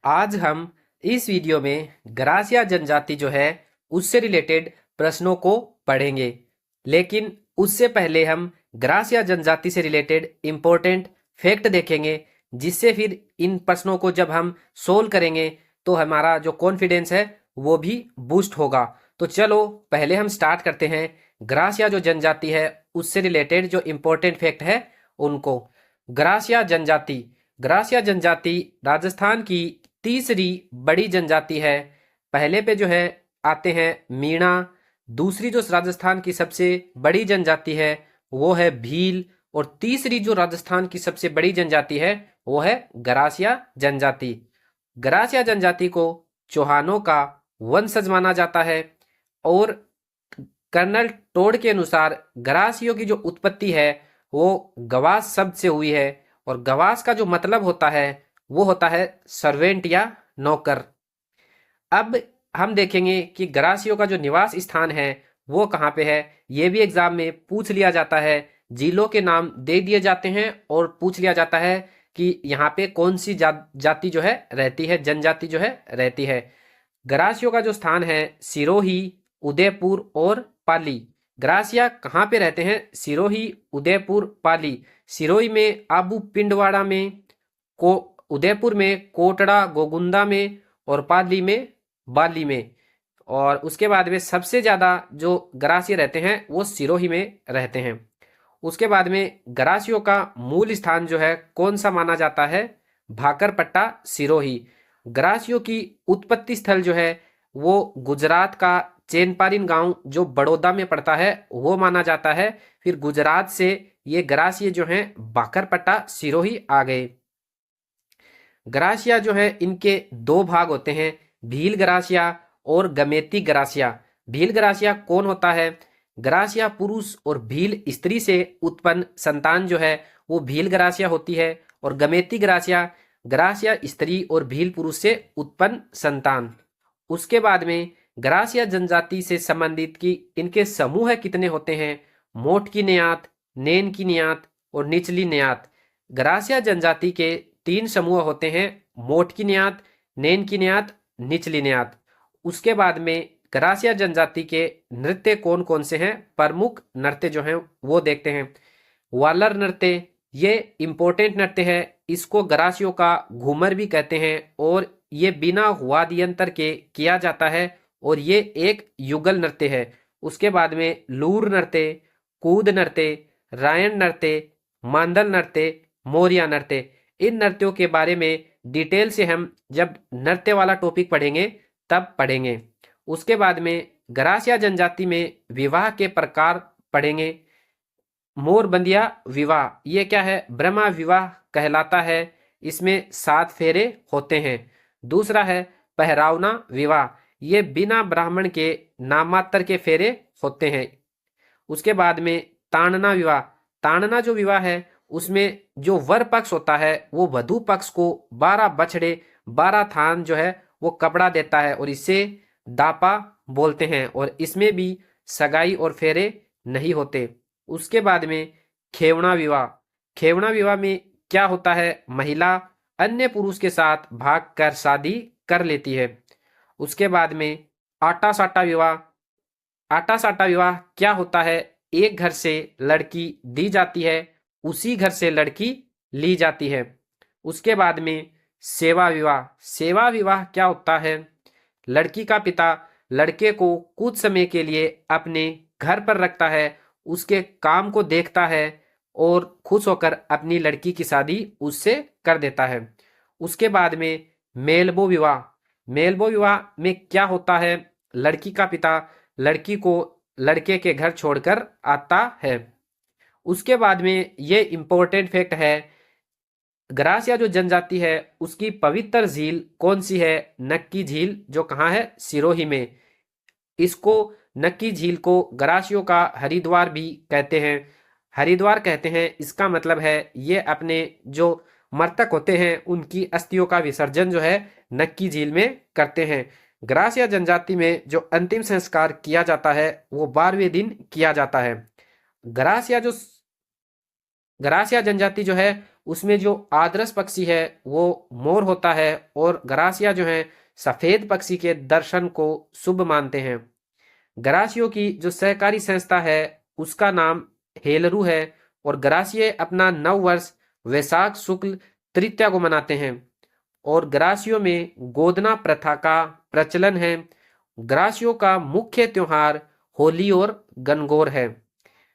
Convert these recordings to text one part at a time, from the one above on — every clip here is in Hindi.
आज हम इस वीडियो में ग्रासिया जनजाति जो है उससे रिलेटेड प्रश्नों को पढ़ेंगे। लेकिन उससे पहले हम ग्रासिया जनजाति से रिलेटेड इम्पोर्टेंट फैक्ट देखेंगे, जिससे फिर इन प्रश्नों को जब हम सोल्व करेंगे तो हमारा जो कॉन्फिडेंस है वो भी बूस्ट होगा। तो चलो पहले हम स्टार्ट करते हैं ग्रासिया जो जनजाति है उससे रिलेटेड जो इम्पोर्टेंट फैक्ट है उनको। ग्रासिया जनजाति ग्रासिया जनजाति राजस्थान की तीसरी बड़ी जनजाति है। पहले पे जो है आते हैं मीणा। दूसरी जो राजस्थान की सबसे बड़ी जनजाति है वो है भील। और तीसरी जो राजस्थान की सबसे बड़ी जनजाति है वो है गरासिया जनजाति। गरासिया जनजाति को चौहानों का वंशज माना जाता है। और कर्नल टोड के अनुसार गरासियों की जो उत्पत्ति है वो गवास शब्द से हुई है। और गवास का जो मतलब होता है वो होता है सर्वेंट या नौकर। अब हम देखेंगे कि गरासियों का जो निवास स्थान है वो कहाँ पे है। ये भी एग्जाम में पूछ लिया जाता है। जिलों के नाम दे दिए जाते हैं और पूछ लिया जाता है कि यहाँ पे कौन सी जाति जो है रहती है, जनजाति जो है रहती है। गरासियों का जो स्थान है सिरोही, उदयपुर और पाली। गरासिया कहाँ पे रहते हैं? सिरोही, उदयपुर, पाली। सिरोही में आबू पिंडवाड़ा में, को उदयपुर में कोटड़ा गोगुंदा में, और पाली में बाली में। और उसके बाद में सबसे ज़्यादा जो गरासिया रहते हैं वो सिरोही में रहते हैं। उसके बाद में गरासियों का मूल स्थान जो है कौन सा माना जाता है? भाकरपट्टा, सिरोही। गरासियों की उत्पत्ति स्थल जो है वो गुजरात का चेनपारीन गांव जो बड़ौदा में पड़ता है वो माना जाता है। फिर गुजरात से ये गरासिये जो हैं भाकरपट्टा, सिरोही आ गए। गरासिया जो है इनके दो भाग होते हैं, भील गरासिया और गमेती गरासिया। भील गरासिया कौन होता है? गरासिया पुरुष और भील स्त्री से उत्पन्न संतान जो है वो भील गरासिया होती है। और गमेती गरासिया गरासिया स्त्री और भील पुरुष से उत्पन्न संतान। उसके बाद में गरासिया जनजाति से संबंधित की इनके समूह कितने होते हैं? मोट की नियात, नैन की नियात और निचली नियात। गरासिया जनजाति के तीन समूह होते हैं, मोट की नियात, नैन की नियात, निचली नियात। उसके बाद में गरासिया जनजाति के नृत्य कौन कौन से हैं? प्रमुख नृत्य जो हैं वो देखते हैं। वालर नृत्य ये इम्पोर्टेंट नृत्य है। इसको गरासियों का घूमर भी कहते हैं और ये बिना वाद्य यंत्र के किया जाता है और ये एक युगल नृत्य है। उसके बाद में लूर नृत्य, कूद नृत्य, रायन नृत्य, मांदल नृत्य, मोरिया नृत्य। इन नृत्यों के बारे में डिटेल से हम जब नृत्य वाला टॉपिक पढ़ेंगे तब पढ़ेंगे। उसके बाद में गरासिया जनजाति में विवाह के प्रकार पढ़ेंगे। मोरबंदिया विवाह ये क्या है? ब्रह्मा विवाह कहलाता है। इसमें 7 फेरे होते हैं। दूसरा है पहरावना विवाह, ये बिना ब्राह्मण के नामात्र के फेरे होते हैं। उसके बाद में ताड़ना विवाह। ताड़ना जो विवाह है उसमें जो वर पक्ष होता है वो वधु पक्ष को 12 बछड़े 12 थान जो है वो कपड़ा देता है और इसे दापा बोलते हैं। और इसमें भी सगाई और फेरे नहीं होते। उसके बाद में खेवना विवाह। खेवना विवाह में क्या होता है? महिला अन्य पुरुष के साथ भाग कर शादी कर लेती है। उसके बाद में आटा साटा विवाह। आटा साटा विवाह क्या होता है? एक घर से लड़की दी जाती है, उसी घर से लड़की ली जाती है। उसके बाद में सेवा विवाह। सेवा विवाह क्या होता है? लड़की का पिता लड़के को कुछ समय के लिए अपने घर पर रखता है, उसके काम को देखता है और खुश होकर अपनी लड़की की शादी उससे कर देता है। उसके बाद में मेलबो विवाह। मेलबो विवाह में क्या होता है? लड़की का पिता लड़की को लड़के के घर छोड़कर आता है। उसके बाद में ये इम्पोर्टेंट फैक्ट है, गरासिया जो जनजाति है उसकी पवित्र झील कौन सी है? नक्की झील, जो कहाँ है? सिरोही में। इसको नक्की झील को गरासियों का हरिद्वार भी कहते हैं। हरिद्वार कहते हैं इसका मतलब है ये अपने जो मृतक होते हैं उनकी अस्थियों का विसर्जन जो है नक्की झील में करते हैं। गरासिया जनजाति में जो अंतिम संस्कार किया जाता है वो 12वें दिन किया जाता है। गरासिया जो गरासिया जनजाति जो है उसमें जो आदरस पक्षी है वो मोर होता है, और गरासिया जो है सफेद पक्षी के दर्शन को शुभ मानते हैं। गरासियों की जो सहकारी संस्था है उसका नाम हेलरू है, और गरासिये अपना नव वर्ष वैशाख शुक्ल तृतीया को मनाते हैं, और गरासियों में गोदना प्रथा का प्रचलन है। गरासियों का मुख्य त्योहार होली और गणगौर है।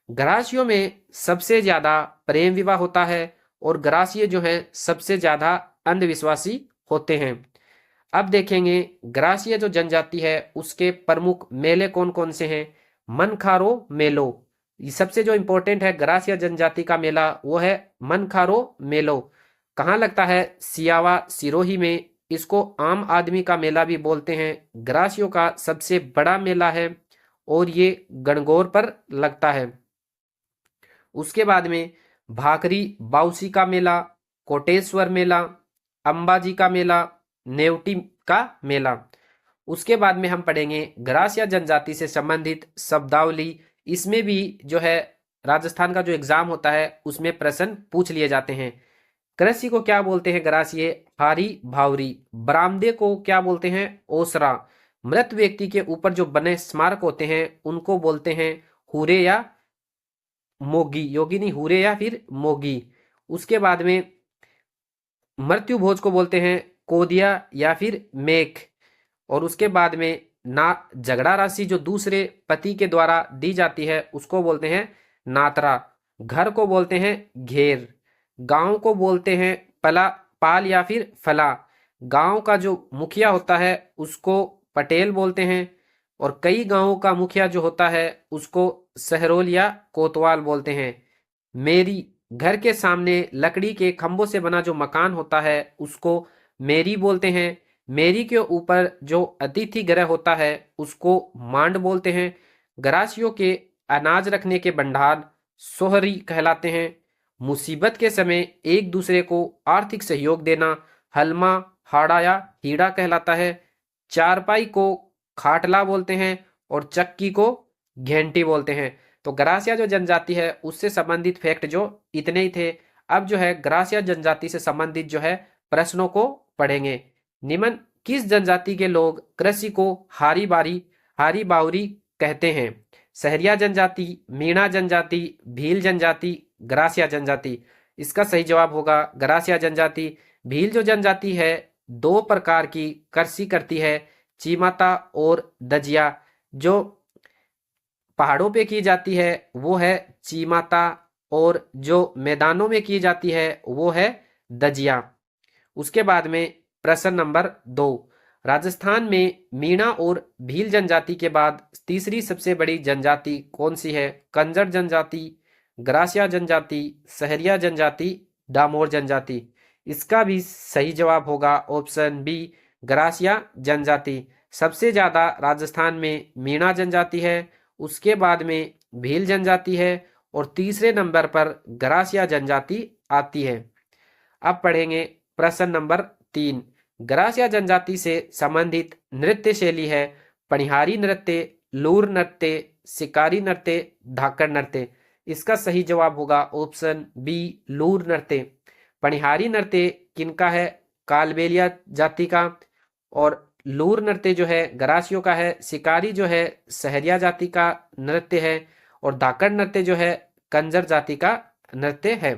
गरासियों में सबसे ज्यादा प्रेम विवाह होता है, और गरासिये जो है सबसे ज्यादा अंधविश्वासी होते हैं। अब देखेंगे गरासिया जो जनजाति है उसके प्रमुख मेले कौन कौन से हैं। मनखारो मेलो, ये सबसे जो इंपॉर्टेंट है गरासिया जनजाति का मेला वो है मनखारो मेलो। कहाँ लगता है? सियावा सिरोही में। इसको आम आदमी का मेला भी बोलते हैं। गरासियों का सबसे बड़ा मेला है, और ये गणगौर पर लगता है। उसके बाद में भाकरी बाउसी का मेला, कोटेश्वर मेला, अंबाजी का मेला, नेवटी का मेला। उसके बाद में हम पढ़ेंगे गरासिया जनजाति से संबंधित शब्दावली। इसमें भी जो है राजस्थान का जो एग्जाम होता है उसमें प्रश्न पूछ लिए जाते हैं। कृषि को क्या बोलते हैं गरासिये? हारी भावरी। बरामदे को क्या बोलते हैं? ओसरा। मृत व्यक्ति के ऊपर जो बने स्मारक होते हैं उनको बोलते हैं हुरे या मोगी। योगी नहीं, हुरे या फिर मोगी। उसके बाद में मृत्यु भोज को बोलते हैं कोदिया या फिर मेख। और उसके बाद में ना झगड़ा राशि जो दूसरे पति के द्वारा दी जाती है उसको बोलते हैं नातरा। घर को बोलते हैं घेर। गांव को बोलते हैं पला पाल या फिर फला। गांव का जो मुखिया होता है उसको पटेल बोलते हैं, और कई गांवों का मुखिया जो होता है उसको सहरोल या कोतवाल बोलते हैं। मेरी, घर के सामने लकड़ी के खंभों से बना जो मकान होता है उसको मेरी बोलते हैं। मेरी के ऊपर जो अतिथि गृह होता है उसको मांड बोलते हैं। गरासियों के अनाज रखने के भंडार सोहरी कहलाते हैं। मुसीबत के समय एक दूसरे को आर्थिक सहयोग देना हलमा हाड़ा या हीड़ा कहलाता है। चारपाई को खाटला बोलते हैं, और चक्की को घेंटी बोलते हैं। तो गरासिया जो जनजाति है उससे संबंधित फैक्ट जो इतने ही थे। अब जो है गरासिया जनजाति से संबंधित जो है प्रश्नों को पढ़ेंगे। निम्न किस जनजाति के लोग कृषि को हारी बावरी कहते हैं? सहरिया जनजाति, मीणा जनजाति, भील जनजाति, गरासिया जनजाति। इसका सही जवाब होगा गरासिया जनजाति। भील जो जनजाति है दो प्रकार की कृषि करती है, चीमाता और दजिया। जो पहाड़ों पे की जाती है वो है चीमाता, और जो मैदानों में की जाती है वो है दजिया। उसके बाद में प्रश्न नंबर 2, राजस्थान में मीणा और भील जनजाति के बाद तीसरी सबसे बड़ी जनजाति कौन सी है? कंजर जनजाति, गरासिया जनजाति, सहरिया जनजाति, डामोर जनजाति। इसका भी सही जवाब होगा ऑप्शन बी, गरासिया जनजाति। सबसे ज्यादा राजस्थान में मीणा जनजाति है, उसके बाद में भील जनजाति है, और तीसरे नंबर पर गरासिया जनजाति आती है। अब पढ़ेंगे प्रश्न नंबर 3। गरासिया जनजाति से संबंधित नृत्य शैली है पनिहारी नृत्य, लूर नृत्य, शिकारी नृत्य, धाकड़ नृत्य। इसका सही जवाब होगा ऑप्शन बी, लूर नृत्य। पनिहारी नृत्य किनका है? कालबेलिया जाति का। और लूर नृत्य जो है गरासियों का है। शिकारी जो है सहरिया जाति का नृत्य है, और धाकड़ नृत्य जो है कंजर जाति का नृत्य है।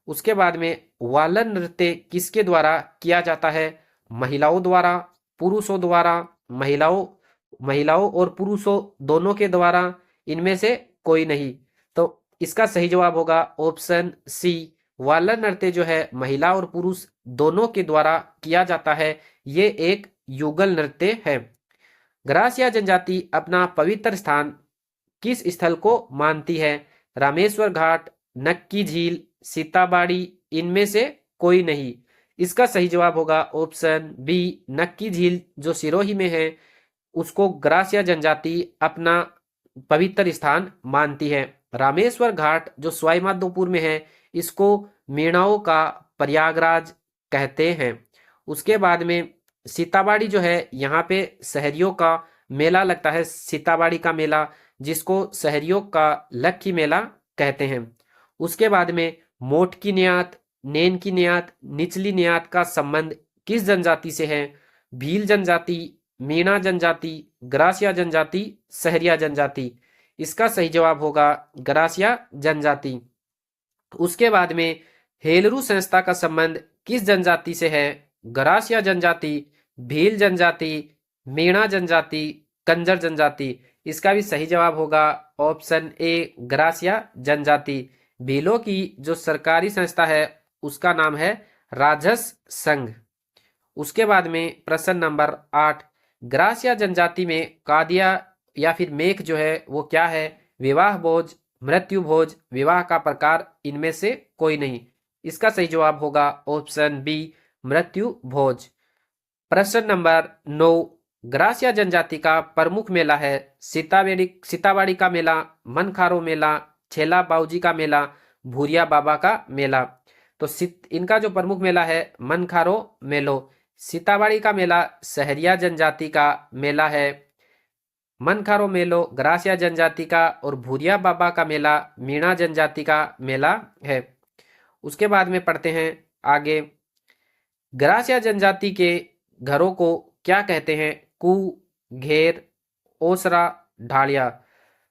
उसके बाद में वालन नृत्य किसके द्वारा किया जाता है? महिलाओं द्वारा, पुरुषों द्वारा, महिलाओं और पुरुषों दोनों के द्वारा, इनमें से कोई नहीं। तो इसका सही जवाब होगा ऑप्शन सी, वालन नृत्य जो है महिला और पुरुष दोनों के द्वारा किया जाता है। ये एक युगल नृत्य है। गरासिया जनजाति अपना पवित्र स्थान किस स्थल को मानती है? रामेश्वर घाट, नक्की झील, सीताबाड़ी, इनमें से कोई नहीं। इसका सही जवाब होगा ऑप्शन बी, नक्की झील जो सिरोही में है उसको गरासिया जनजाति अपना पवित्र स्थान मानती है। रामेश्वर घाट जो सवाई माधोपुर में है इसको मीणाओं का प्रयागराज कहते हैं। उसके बाद में सीताबाड़ी जो है यहाँ पे सहरियों का मेला लगता है, सीताबाड़ी का मेला, जिसको सहरियों का लक्खी मेला कहते हैं। उसके बाद में मोटकी न्यात, नेन की न्यात, निचली न्यात का संबंध किस जनजाति से है? भील जनजाति, मीणा जनजाति, ग्रासिया जनजाति, सहरिया जनजाति। इसका सही जवाब होगा ग्रासिया जनजाति। उसके बाद में हेलरू संस्था का संबंध किस जनजाति से है? ग्रासिया जनजाति, भील जनजाति, मीणा जनजाति, कंजर जनजाति। इसका भी सही जवाब होगा ऑप्शन ए ग्रासिया जनजाति। भीलों की जो सरकारी संस्था है उसका नाम है राजस संघ। उसके बाद में प्रश्न नंबर 8, ग्रासिया जनजाति में कादिया या फिर मेख जो है वो क्या है? विवाह भोज, मृत्यु भोज, विवाह का प्रकार, इनमें से कोई नहीं। इसका सही जवाब होगा ऑप्शन बी मृत्यु भोज। प्रश्न नंबर 9, ग्रासिया जनजाति का प्रमुख मेला है सीताबाड़ी का मेला, मनखारो मेला, छेला बाऊजी का मेला, भूरिया बाबा का मेला। तो इनका जो प्रमुख मेला है मनखारो मेलो। सीताबाड़ी का मेला सहरिया जनजाति का मेला है, मनखारो मेलो ग्रासिया जनजाति का, और भूरिया बाबा का मेला मीणा जनजाति का मेला है। उसके बाद में पढ़ते हैं आगे, ग्रासिया जनजाति के घरों को क्या कहते हैं? कू, घेर, ओसरा, ढालिया।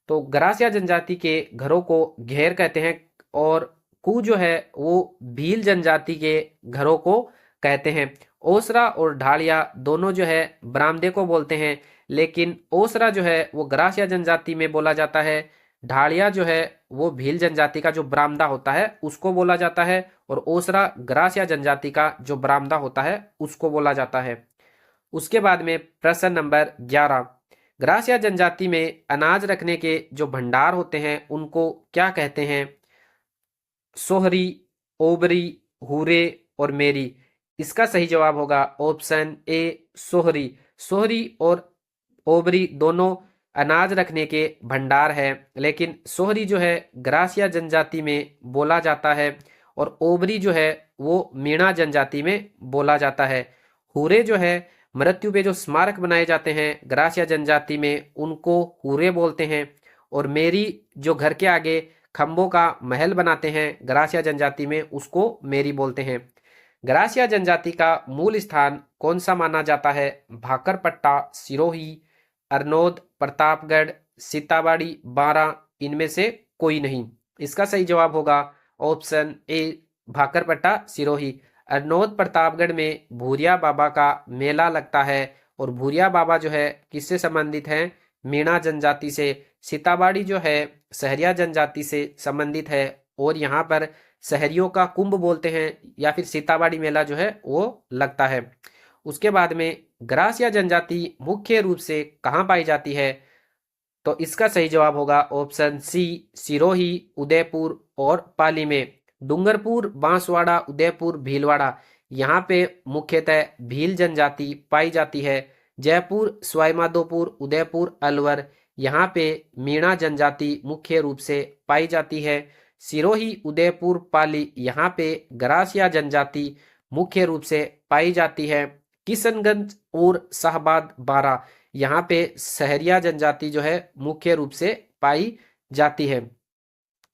तो ग्रासिया जनजाति के घरों को घेर कहते हैं, और कू जो है वो भील जनजाति के घरों को कहते हैं। ओसरा और ढालिया दोनों जो है बरामदे को बोलते हैं, लेकिन ओसरा जो है वो ग्रासिया जनजाति में बोला जाता है, ढालिया जो है वो भील जनजाति का जो बरामदा होता है उसको बोला जाता है, और ओसरा ग्रासिया जनजाति का जो बरामदा होता है उसको बोला जाता है। उसके बाद में प्रश्न नंबर 11, ग्रासिया जनजाति में अनाज रखने के जो भंडार होते हैं उनको क्या कहते हैं? सोहरी, ओबरी, हुरे और मेरी। इसका सही जवाब होगा ऑप्शन ए सोहरी। सोहरी और ओबरी दोनों अनाज रखने के भंडार है, लेकिन सोहरी जो है ग्रासिया जनजाति में बोला जाता है, और ओबरी जो है वो मीणा जनजाति में बोला जाता है। हुरे जो है मृत्यु पे जो स्मारक बनाए जाते हैं ग्रासिया जनजाति में उनको हुरे बोलते हैं, और मेरी जो घर के आगे खंभों का महल बनाते हैं ग्रासिया जनजाति में उसको मेरी बोलते हैं। ग्रासिया जनजाति का मूल स्थान कौन सा माना जाता है? भाकरपट्टा, सिरोही, अरनोद, प्रतापगढ़, सीताबाड़ी, बारा, इनमें से कोई नहीं। इसका सही जवाब होगा ऑप्शन ए भाकरपट्टा, सिरोही। अरनोद प्रतापगढ़ में भूरिया बाबा का मेला लगता है, और भूरिया बाबा जो है किससे संबंधित है? मीणा जनजाति से। सीताबाड़ी जो है सहरिया जनजाति से संबंधित है, और यहाँ पर सहरियों का कुंभ बोलते हैं, या फिर सीताबाड़ी मेला जो है वो लगता है। उसके बाद में ग्रासिया जनजाति मुख्य रूप से कहाँ पाई जाती है? तो इसका सही जवाब होगा ऑप्शन सी सिरोही, उदयपुर और पाली में। डूंगरपुर, बांसवाड़ा, उदयपुर, भीलवाड़ा, यहाँ पे मुख्यतः भील जनजाति पाई जाती है। जयपुर, सवाईमाधोपुर, उदयपुर, अलवर, यहाँ पे मीणा जनजाति मुख्य रूप से पाई जाती है। सिरोही, उदयपुर, पाली, यहाँ पे ग्रासिया जनजाति मुख्य रूप से पाई जाती है। किशनगंज और शाहबाद, बारा, यहाँ पे सहरिया जनजाति जो है मुख्य रूप से पाई जाती है।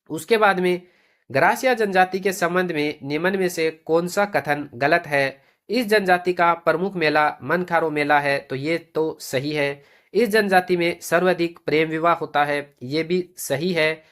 उसके बाद में ग्रासिया जनजाति के संबंध में निम्न में से कौन सा कथन गलत है? इस जनजाति का प्रमुख मेला मनखारो मेला है, तो ये तो सही है। इस जनजाति में सर्वाधिक प्रेम विवाह होता है, ये भी सही है,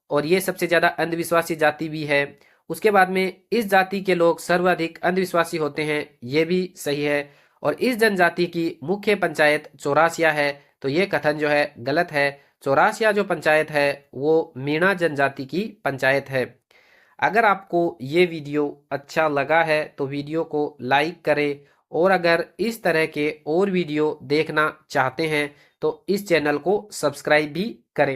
और ये सबसे ज्यादा अंधविश्वासी जाति भी है। उसके बाद में इस जाति के लोग सर्वाधिक अंधविश्वासी होते हैं, ये भी सही है। और इस जनजाति की मुख्य पंचायत चौरासिया है, तो ये कथन जो है गलत है। चौरासिया जो पंचायत है वो मीणा जनजाति की पंचायत है। अगर आपको ये वीडियो अच्छा लगा है तो वीडियो को लाइक करें, और अगर इस तरह के और वीडियो देखना चाहते हैं तो इस चैनल को सब्सक्राइब भी करें।